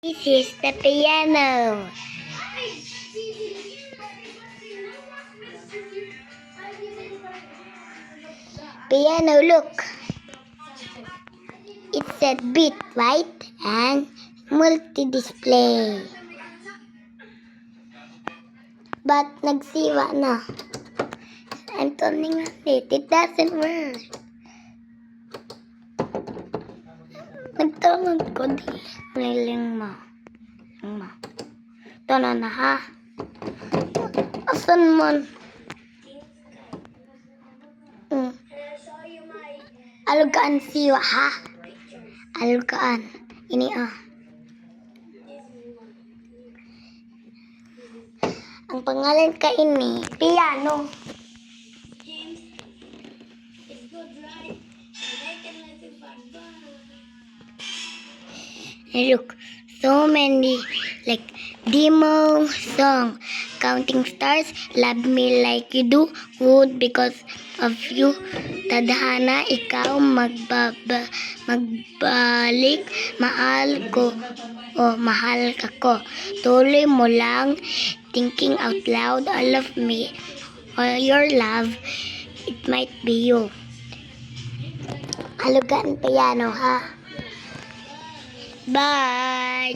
This is the piano. Piano, look. It's a bit white and multi-display. But nagsiwa na. I'm turning on it. It doesn't work. Nagturn ko di. Niling mo. Ito na ha. Asan man? Alugaan siwa ha. Alugaan. Ini Ang pangalan ka ini, piano. Look, so many like demo song, counting stars, love me like you do, would because of you, tadhana ikaw magbalik, mahal ko o mahal ka ko, tuloy mo lang, thinking out loud, all of me, all your love, it might be you. Alugaan piano ha. Bye!